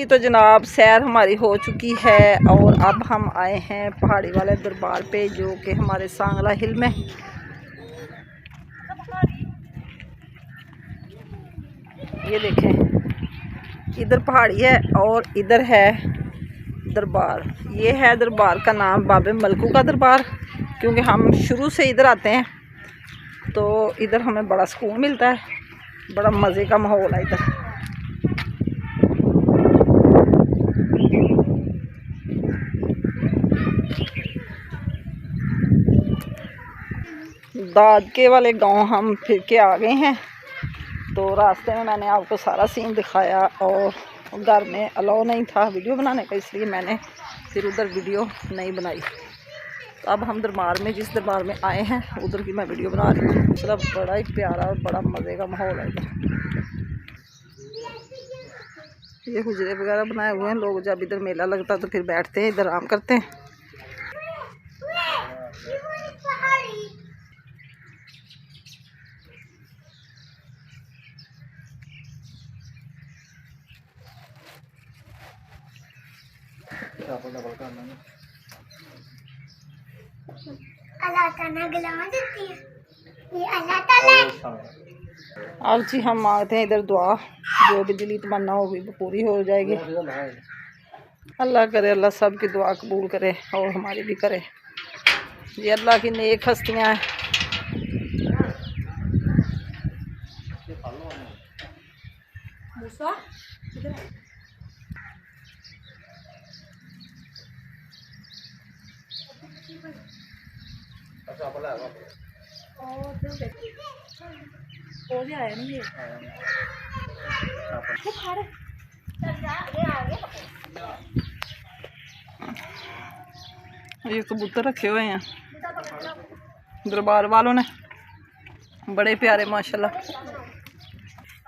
तो जनाब सैर हमारी हो चुकी है और अब हम आए हैं पहाड़ी वाले दरबार पे, जो कि हमारे सांगला हिल में। ये देखें, इधर पहाड़ी है और इधर है दरबार। ये है दरबार का नाम बाबे मलकू का दरबार, क्योंकि हम शुरू से इधर आते हैं तो इधर हमें बड़ा सुकून मिलता है, बड़ा मज़े का माहौल है इधर। दादके वाले गांव हम फिर के आ गए हैं, तो रास्ते में मैंने आपको सारा सीन दिखाया और घर में अलाउ नहीं था वीडियो बनाने का, इसलिए मैंने फिर उधर वीडियो नहीं बनाई। तो अब हम दरबार में, जिस दरबार में आए हैं उधर की मैं वीडियो बना रही हूँ। मतलब बड़ा ही प्यारा और बड़ा मज़े का माहौल है इधर। ये हुजरे वगैरह बनाए हुए हैं, लोग जब इधर मेला लगता है तो फिर बैठते हैं, इधर आराम करते हैं। अब जी हम मांगते हैं इधर दुआ, जो भी दिली तमन्ना होगी वो पूरी हो जाएगी। अल्लाह करे, अल्लाह सब की दुआ कबूल करे और हमारी भी करे। ये अल्लाह की नेक हस्तियाँ हैं। ये कबूतर रखे हुए हैं दरबार वालों ने, बड़े प्यारे माशाल्लाह।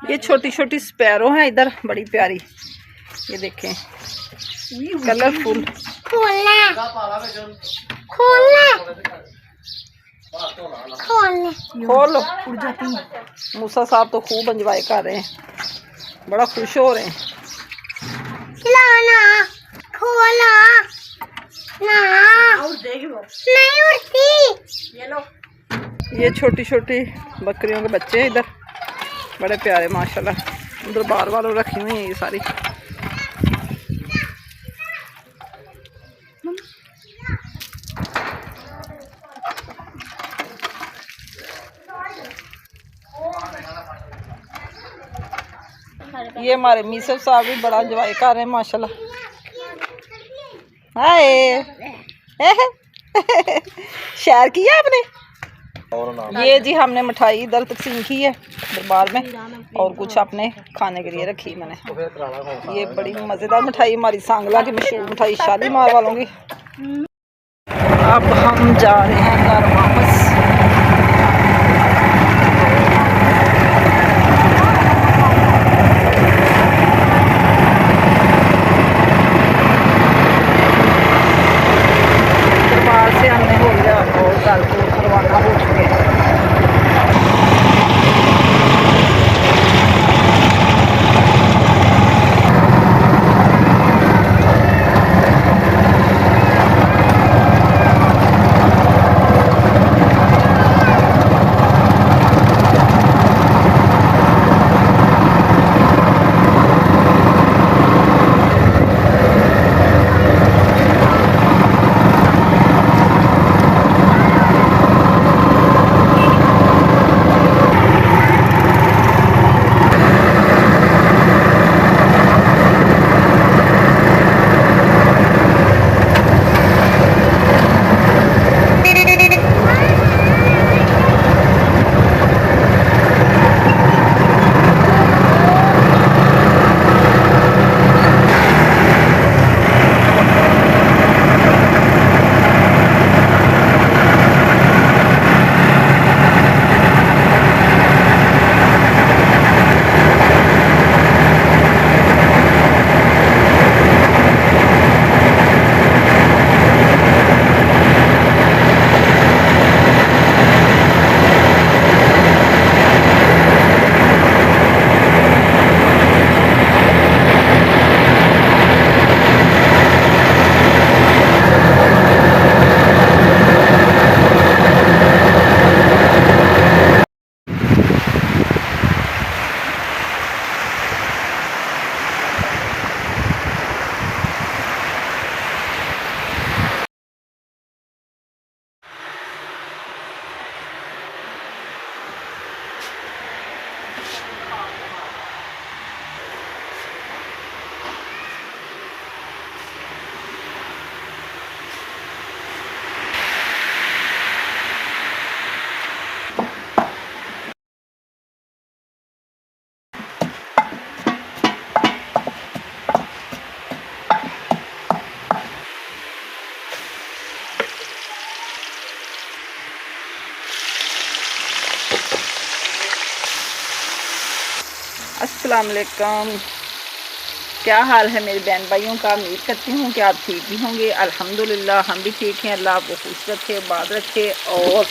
ये छोटी छोटी स्पैरो हैं इधर, बड़ी प्यारी। ये देखें, कलरफुल। खोलो। मूसा साहब तो खूब एंजॉय कर रहे हैं, बड़ा खुश हो रहे हैं। ये छोटी छोटी बकरियों के बच्चे हैं इधर, बड़े प्यारे माशाल्लाह। दरबार वालों रखी हुई हैं ये सारी। ये हमारे मीसर साहब भी बड़ा एंजॉय कर रहे हैं माशाल्लाह। हाय शेयर किया आपने? ये जी हमने मिठाई इधर तकसीम की है दरबार में, और कुछ अपने खाने के लिए रखी मैंने। ये बड़ी मज़ेदार मिठाई, हमारी सांगला की मशहूर मिठाई शालीमार वालों की। अब हम जा रहे हैं घर वापस। दरबार से हमने हो गया और घर को रवाना हो चुके हैं। अस्सलाम वालेकुम। क्या हाल है मेरे बहन भाइयों का। उम्मीद करती हूँ कि आप ठीक भी होंगे। अल्हम्दुलिल्लाह हम भी ठीक हैं। अल्लाह आपको खुश रखे, बात रखे और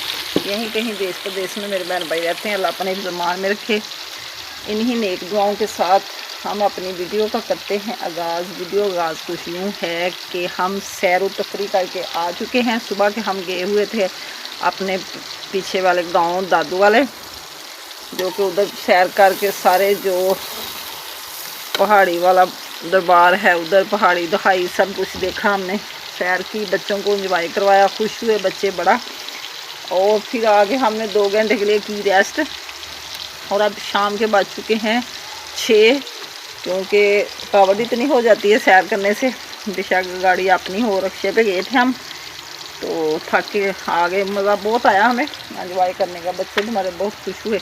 यहीं कहीं देश प्रदेश में मेरे बहन भाई रहते हैं, अल्लाह अपने ज़मान में रखे। इन्हीं नेक दुआओं के साथ हम अपनी वीडियो का करते हैं आगाज़। वीडियो आगाज़ कुछ यूँ है कि हम सैर व तफरी करके आ चुके हैं। सुबह के हम गए हुए थे अपने पीछे वाले गांव दादू वाले, जो कि उधर सैर करके सारे जो पहाड़ी वाला दरबार है उधर पहाड़ी दिखाई, सब कुछ देखा हमने, सैर की, बच्चों को एंजॉय करवाया, खुश हुए बच्चे बड़ा। और फिर आगे हमने 2 घंटे के लिए की रेस्ट। और अब शाम के बज चुके हैं 6, क्योंकि थकावट इतनी हो जाती है सैर करने से। बेशक गाड़ी अपनी हो, रक्शे पे गए थे हम, तो थक के आ गए। मज़ा बहुत आया हमें एंजॉय करने का, बच्चे भी हमारे बहुत खुश हुए।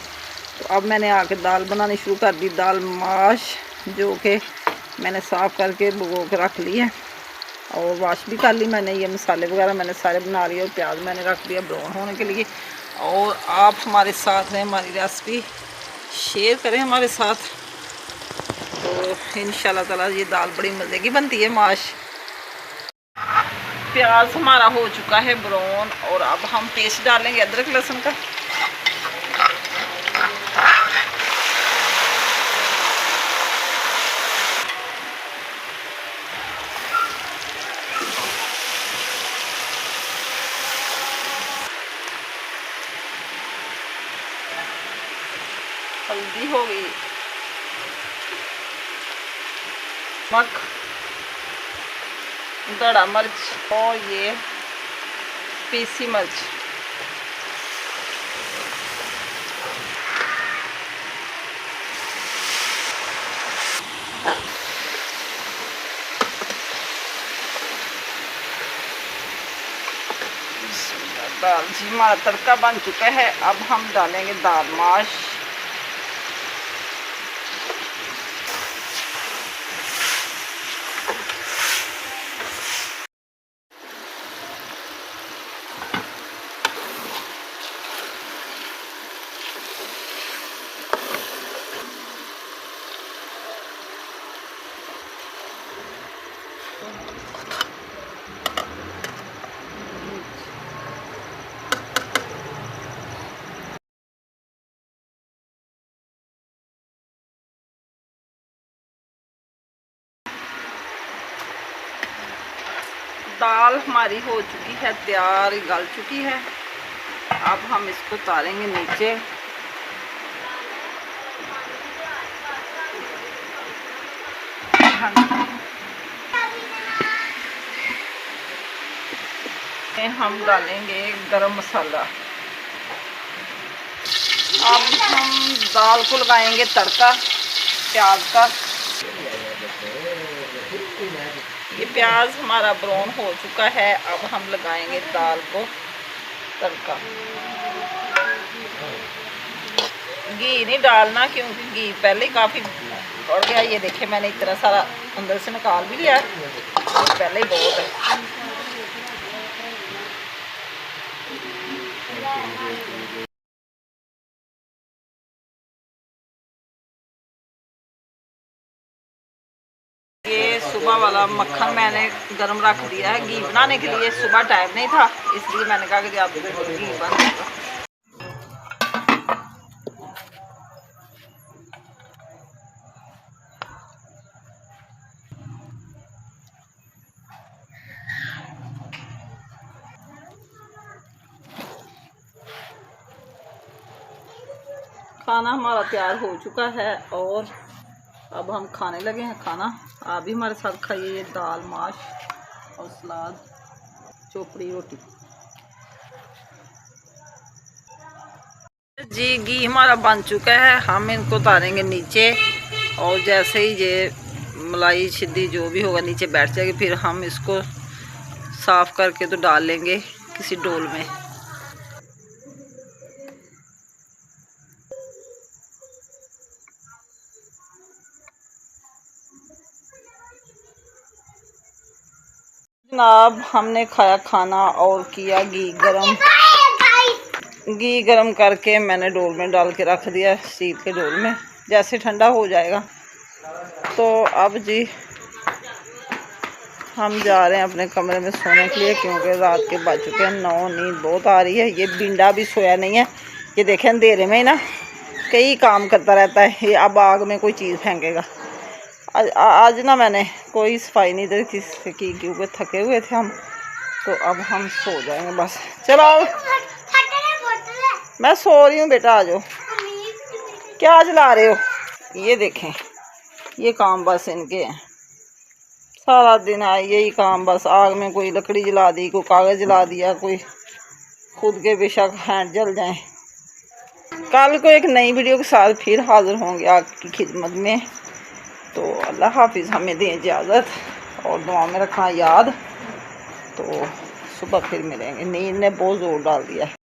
तो अब मैंने आके दाल बनानी शुरू कर दी, दाल माश, जो कि मैंने साफ़ करके भिगो के रख ली है और वाश भी कर ली मैंने। ये मसाले वगैरह मैंने सारे बना लिए और प्याज मैंने रख दिया ब्राउन होने के लिए। और आप हमारे साथ हैं, हमारी रेसिपी शेयर करें हमारे साथ, तो इंशाल्लाह ताला ये दाल बड़ी मज़े की बनती है माश। प्याज हमारा हो चुका है ब्राउन और अब हम पेस्ट डालेंगे अदरक लहसुन का। हल्दी हो गई, नमक, दड़ा मिर्च और ये पीसी मिर्च। दाल जी हमारा तड़का बन चुका है। अब हम डालेंगे दाल माश। दाल हमारी हो चुकी है तैयार, गल चुकी है। अब हम इसको उतारेंगे नीचे। हम डालेंगे गरम मसाला। अब हम दाल को लगाएंगे तड़का प्याज का। ये प्याज हमारा ब्राउन हो चुका है। अब हम लगाएंगे दाल को तड़का। घी नहीं डालना क्योंकि घी पहले काफ़ी बढ़ गया। ये देखे मैंने इतना सारा अंदर से निकाल भी लिया, पहले ही बहुत है। ये सुबह वाला मक्खन मैंने गरम रख दिया है घी बनाने के लिए। सुबह टाइम नहीं था इसलिए मैंने कहा कि आप घी बन जाएगा। खाना हमारा तैयार हो चुका है और अब हम खाने लगे हैं खाना। आप भी हमारे साथ खाइए। ये दाल माश और सलाद, चोपड़ी रोटी। जी घी हमारा बन चुका है। हम इनको उतारेंगे नीचे और जैसे ही ये मलाई छिद्दी जो भी होगा नीचे बैठ जाएगी, फिर हम इसको साफ़ करके तो डाल लेंगे किसी डोल में। जनाब हमने खाया खाना और किया घी गरम। घी गरम करके मैंने डोल में डाल के रख दिया, स्टील के डोल में। जैसे ठंडा हो जाएगा। तो अब जी हम जा रहे हैं अपने कमरे में सोने के लिए, क्योंकि रात के बज चुके हैं 9। नींद बहुत आ रही है। ये बिंडा भी सोया नहीं है, ये देखें अंधेरे में ही ना कई काम करता रहता है। ये अब आग में कोई चीज़ फेंकेगा। आज ना मैंने कोई सफाई नहीं दी किसी की, क्योंकि थके हुए थे हम। तो अब हम सो जाएंगे बस। चलो मैं सो रही हूँ बेटा, आ जाओ। क्या जला रहे हो? ये देखें, ये काम बस इनके हैं। सारा दिन आए यही काम, बस आग में कोई लकड़ी जला दी, कोई कागज़ जला दिया, कोई खुद के बेशक हैंड जल जाए। कल को एक नई वीडियो के साथ फिर हाज़िर होंगे आपकी खिदमत में। तो अल्लाह हाफिज़, हमें दें इजाज़त और दुआ में रखना याद। तो सुबह फिर मिलेंगे। नींद ने बहुत ज़ोर डाल दिया है।